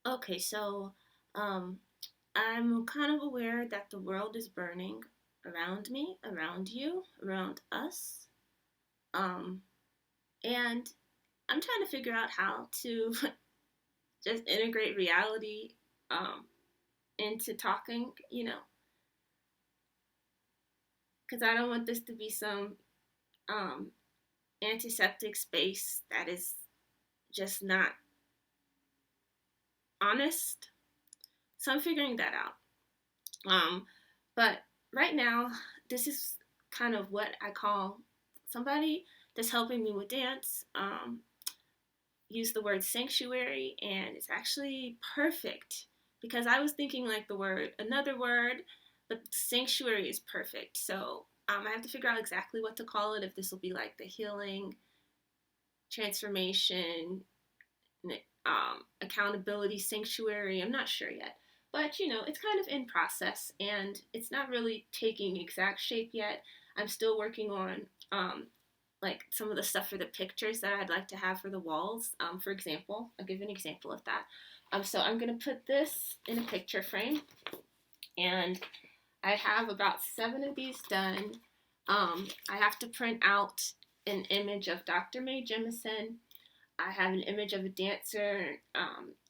Okay, so um, I'm kind of aware that the world is burning around me, around you, around us. Um, and I'm trying to figure out how to just integrate reality um, into talking, because I don't want this to be some um, antiseptic space that is just not honest. So I'm figuring that out. But right now, this is kind of what I call somebody that's helping me with dance. Use the word sanctuary, and it's actually perfect because I was thinking like the word, another word, but sanctuary is perfect. So I have to figure out exactly what to call it, if this will be like the healing, transformation, accountability sanctuary. I'm not sure yet. But, it's kind of in process and it's not really taking exact shape yet. I'm still working on like some of the stuff for the pictures that I'd like to have for the walls. For example, I'll give you an example of that. So I'm going to put this in a picture frame, and I have about 7 of these done. I have to print out an image of Dr. Mae Jemison. I have an image of a dancer.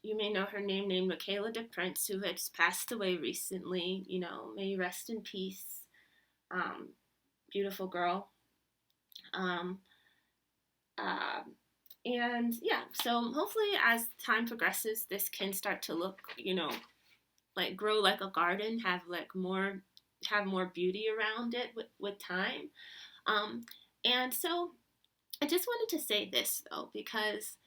You may know her name, named Michaela DePrince, who has passed away recently. May you rest in peace. Um, Beautiful girl. Um, uh, and yeah, so hopefully as time progresses, this can start to look, like grow like a garden, have more beauty around it with time. Um, and so I just wanted to say this though, because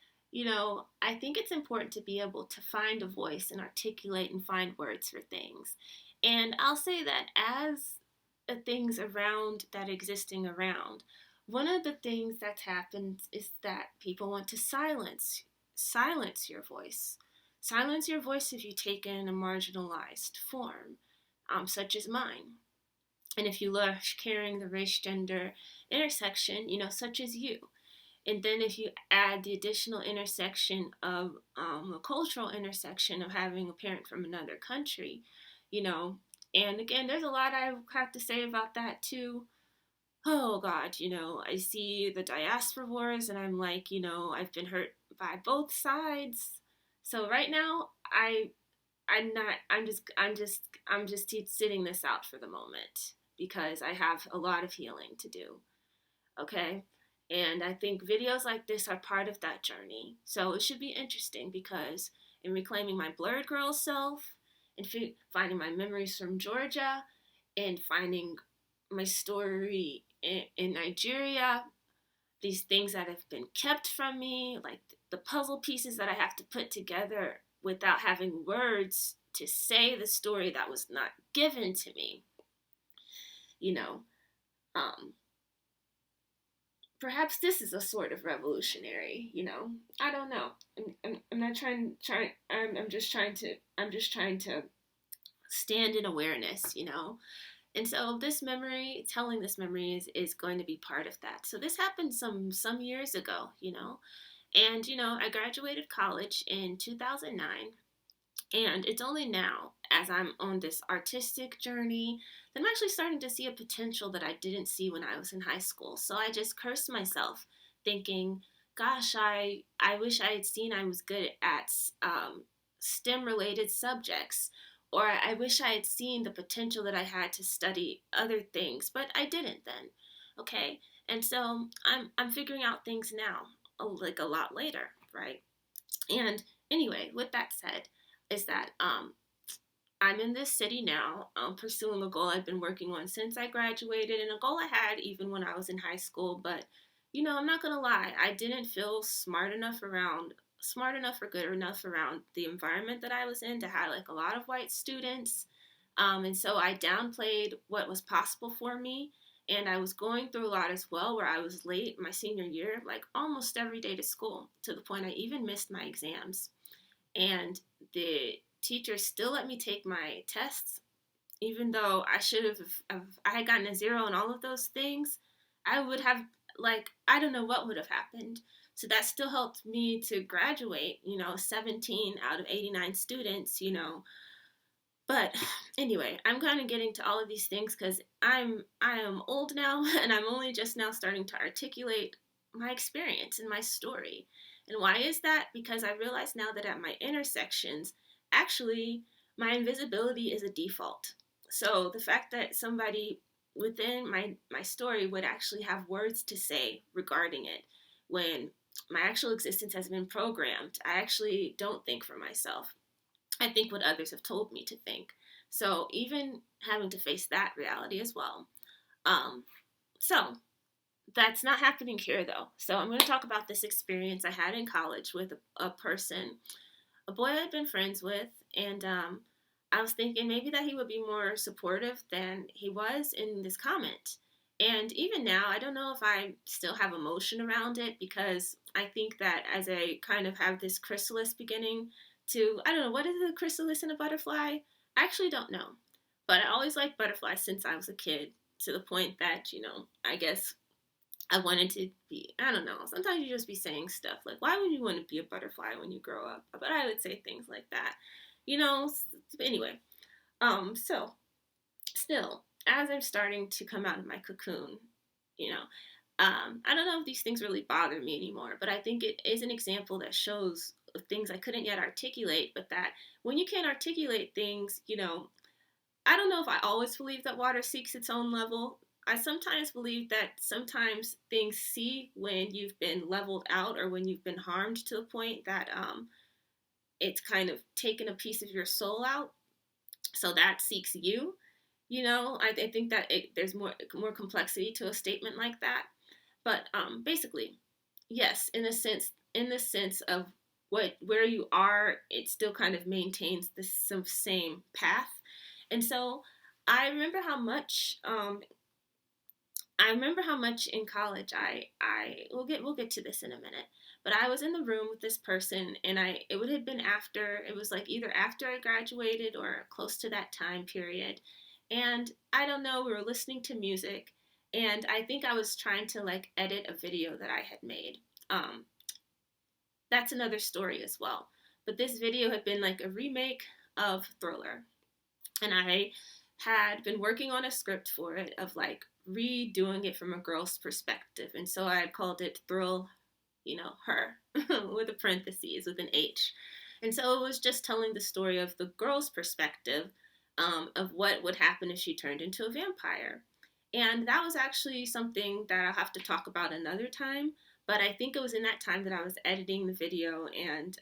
I think it's important to be able to find a voice and articulate and find words for things. And I'll say that as things around that existing around, one of the things that's happened is that people want to silence your voice. Silence your voice if you take in a marginalized form, such as mine. And if you love carrying the race gender intersection, such as you. And then if you add the additional intersection of a cultural intersection of having a parent from another country, you know, and again, there's a lot I have to say about that too. Oh God, I see the diaspora wars, and I'm like, I've been hurt by both sides. So right now, I'm not. I'm just sitting this out for the moment because I have a lot of healing to do. Okay. And I think videos like this are part of that journey. So it should be interesting because in reclaiming my blurred girl self and finding my memories from Georgia and finding my story in Nigeria, these things that have been kept from me, like the puzzle pieces that I have to put together without having words to say the story that was not given to me, you know. Um, Perhaps this is a sort of revolutionary. I don't know. I'm not trying I'm just trying to stand in awareness. And so telling this memory is going to be part of that. So this happened some years ago. And I graduated college in 2009, and it's only now, as I'm on this artistic journey, that I'm actually starting to see a potential that I didn't see when I was in high school. So I just cursed myself, thinking, gosh, I wish I had seen I was good at STEM related subjects. Or I wish I had seen the potential that I had to study other things, but I didn't then. Okay? And so I'm figuring out things now, like a lot later, right? And anyway, with that said, is that I'm in this city now, pursuing a goal I've been working on since I graduated, and a goal I had even when I was in high school. But I'm not gonna lie, I didn't feel smart enough or good enough around the environment that I was in to have like a lot of white students, and so I downplayed what was possible for me. And I was going through a lot as well, where I was late my senior year, like almost every day to school, to the point I even missed my exams. And the teachers still let me take my tests, even though I should have, if I had gotten a zero on all of those things, I would have, like, I don't know what would have happened. So that still helped me to graduate, 17 out of 89 students, But anyway, I'm kind of getting to all of these things because I am old now and I'm only just now starting to articulate my experience and my story. And why is that? Because I realize now that at my intersections, actually my invisibility is a default. So the fact that somebody within my story would actually have words to say regarding it when my actual existence has been programmed, I actually don't think for myself. I think what others have told me to think. So even having to face that reality as well. Um, so that's not happening here though. So I'm going to talk about this experience I had in college with a person, a boy I'd been friends with, and I was thinking maybe that he would be more supportive than he was in this comment. And even now, I don't know if I still have emotion around it because I think that as I kind of have this chrysalis beginning to, I don't know, what is a chrysalis in a butterfly? I actually don't know. But I always liked butterflies since I was a kid to the point that, I guess I wanted to be, I don't know, sometimes you just be saying stuff like, why would you want to be a butterfly when you grow up? But I would say things like that, anyway. So still, as I'm starting to come out of my cocoon, you know, I don't know if these things really bother me anymore, but I think it is an example that shows things I couldn't yet articulate, but that when you can't articulate things, I don't know if I always believe that water seeks its own level. I sometimes believe that sometimes things see when you've been leveled out or when you've been harmed to the point that it's kind of taken a piece of your soul out. So that seeks you. I think that there's more complexity to a statement like that. But basically, yes, in the sense of where you are, it still kind of maintains the some same path. And so I remember how much in college I we'll get to this in a minute. But I was in the room with this person and it would have been after it was like either after I graduated or close to that time period. And I don't know, we were listening to music and I think I was trying to like edit a video that I had made. Um that's another story as well. But this video had been like a remake of Thriller. And I had been working on a script for it of like redoing it from a girl's perspective. And so I had called it Thrill, her, with a parentheses, with an H. And so it was just telling the story of the girl's perspective of what would happen if she turned into a vampire. And that was actually something that I'll have to talk about another time. But I think it was in that time that I was editing the video and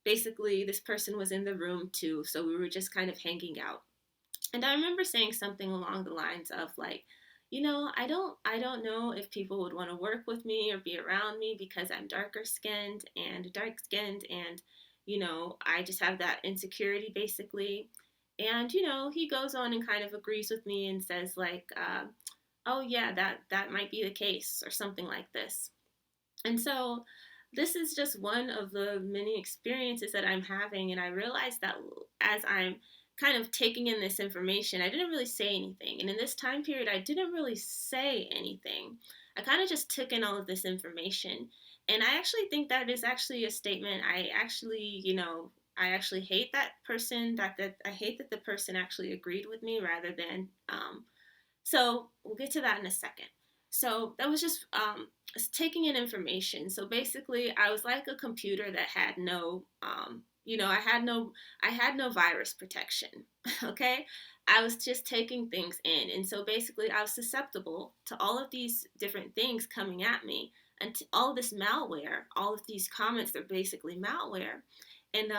basically this person was in the room too, so we were just kind of hanging out. And I remember saying something along the lines of like, I don't know if people would want to work with me or be around me because I'm dark skinned and I just have that insecurity basically. And he goes on and kind of agrees with me and says like, oh yeah, that might be the case or something like this. And so this is just one of the many experiences that I'm having. And I realized that as I'm kind of taking in this information, I didn't really say anything. And in this time period, I didn't really say anything. I kind of just took in all of this information. And I actually think that is actually a statement. I actually hate that person, that I hate that the person actually agreed with me rather than, so we'll get to that in a second. So that was just taking in information. So basically, I was like a computer that had no, I had no virus protection. Okay, I was just taking things in, and so basically, I was susceptible to all of these different things coming at me, and to all of this malware, all of these comments. They're basically malware, and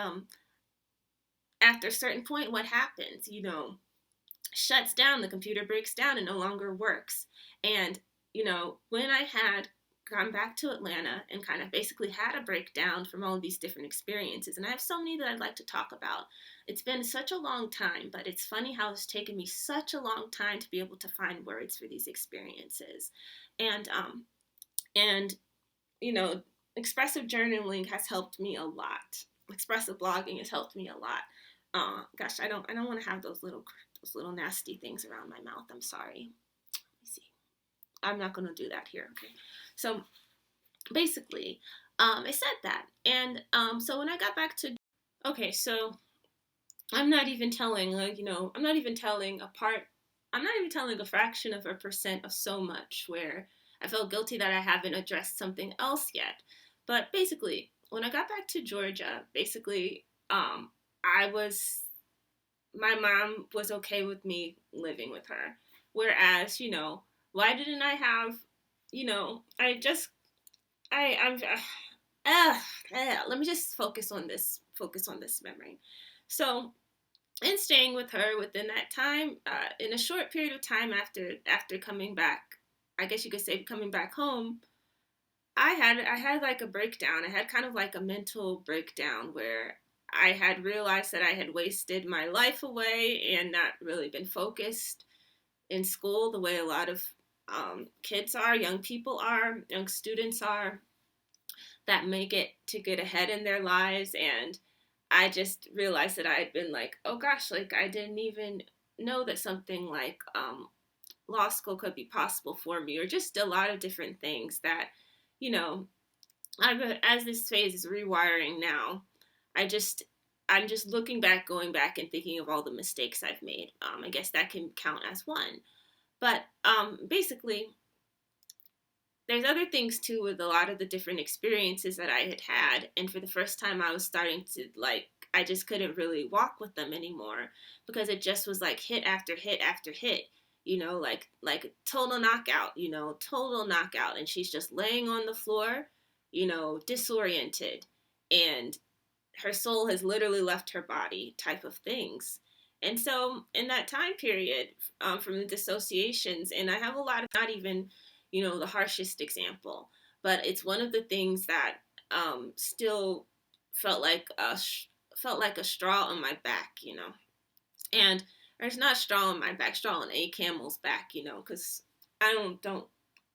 after a certain point, what happens? Shuts down, the computer breaks down and no longer works. And, when I had gone back to Atlanta and kind of basically had a breakdown from all of these different experiences, and I have so many that I'd like to talk about. It's been such a long time, but it's funny how it's taken me such a long time to be able to find words for these experiences. And expressive journaling has helped me a lot. Expressive blogging has helped me a lot. Gosh, I don't want to have those little nasty things around my mouth. I'm sorry. Let me see. I'm not going to do that here. Okay. So basically, it said that. And so when I got back to, okay, so I'm not even telling, like, I'm not even telling a part, I'm not even telling a fraction of a percent of so much where I felt guilty that I haven't addressed something else yet. But basically, when I got back to Georgia, basically, I was, my mom was okay with me living with her. Whereas, why didn't I have, I just, I'm, uh, let me just focus on this memory. So, and staying with her within that time, in a short period of time after coming back, I guess you could say coming back home, I had like a breakdown. I had kind of like a mental breakdown where I had realized that I had wasted my life away and not really been focused in school the way a lot of kids are, young people are, young students are, that make it to get ahead in their lives. And I just realized that I had been like, oh gosh, like I didn't even know that something like law school could be possible for me, or just a lot of different things that, you know, as this phase is rewiring now, I just I'm just looking back, going back, and thinking of all the mistakes I've made. I guess that can count as one. But basically, there's other things too with a lot of the different experiences that I had had, and for the first time, I was starting to like. I just couldn't really walk with them anymore because it just was like hit after hit after hit, like total knockout, total knockout, and she's just laying on the floor, disoriented, and her soul has literally left her body type of things. And so in that time period, from the dissociations, and I have a lot of, not even, the harshest example, but it's one of the things that still felt like felt like a straw on my back, and there's not straw on my back, straw on a camel's back, because I don't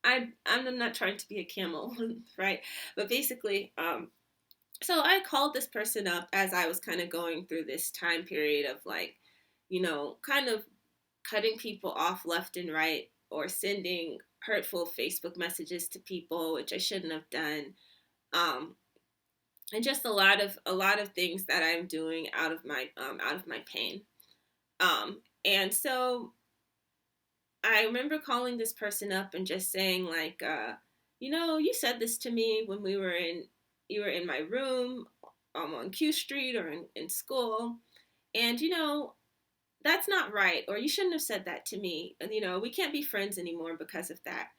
I'm not trying to be a camel, right? But basically, so I called this person up as I was kind of going through this time period of like, kind of cutting people off left and right, or sending hurtful Facebook messages to people, which I shouldn't have done. Um, and just a lot of things that I'm doing out of my pain. And so I remember calling this person up and just saying like, you said this to me when you were in my room, on Q Street, or in school, and that's not right, or you shouldn't have said that to me, and we can't be friends anymore because of that.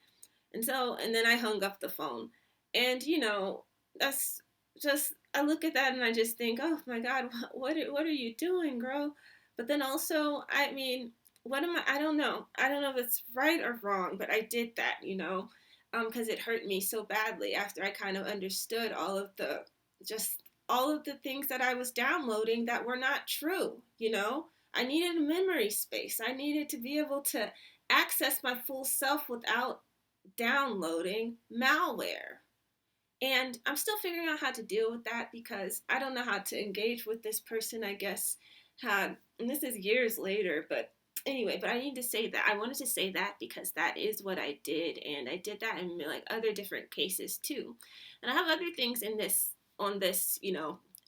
And then I hung up the phone, and that's just, I look at that and I just think, oh my God, what are you doing, girl? But then also, I mean, what am I don't know if it's right or wrong, but I did that, because it hurt me so badly after I kind of understood just all of the things that I was downloading that were not true. I needed a memory space. I needed to be able to access my full self without downloading malware. And I'm still figuring out how to deal with that because I don't know how to engage with this person, I guess, and this is years later, but anyway, but I need to say that. I wanted to say that because that is what I did, and I did that in like other different cases too. And I have other things on this,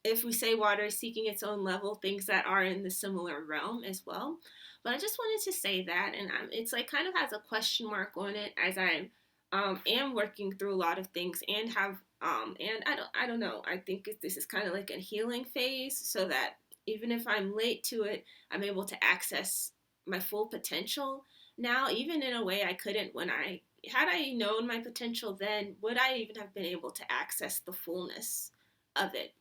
if we say water is seeking its own level, things that are in the similar realm as well. But I just wanted to say that, and it's like kind of has a question mark on it as I am working through a lot of things, and have and I don't know. I think this is kind of like a healing phase, so that even if I'm late to it, I'm able to access my full potential now, even in a way I couldn't when I had I known my potential then, would I even have been able to access the fullness of it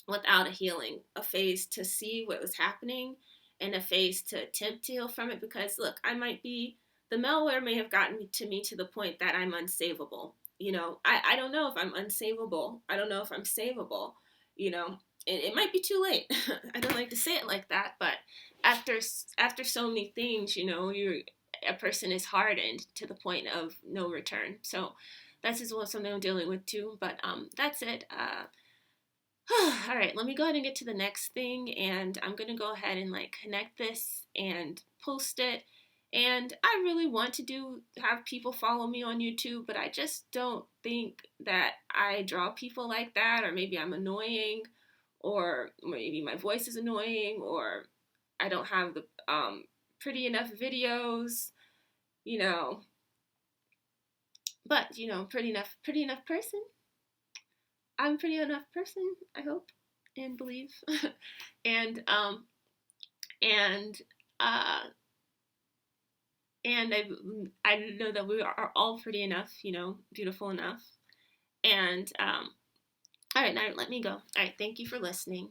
without a healing, a phase to see what was happening, and a phase to attempt to heal from it? Because look, the malware may have gotten to me to the point that I'm unsavable. I don't know if I'm unsavable. I don't know if I'm savable. It might be too late. I don't like to say it like that, but after so many things, a person is hardened to the point of no return. So that's just something I'm dealing with too. But that's it. All right, let me go ahead and get to the next thing, and I'm gonna go ahead and like connect this and post it, And I really want to have people follow me on YouTube, but I just don't think that I draw people like that, or maybe I'm annoying, or maybe my voice is annoying, or I don't have the pretty enough videos, you know. But pretty enough person. I'm a pretty enough person, I hope and believe. and and uh and I know that we are all pretty enough, beautiful enough. And all right, now let me go. All right, thank you for listening.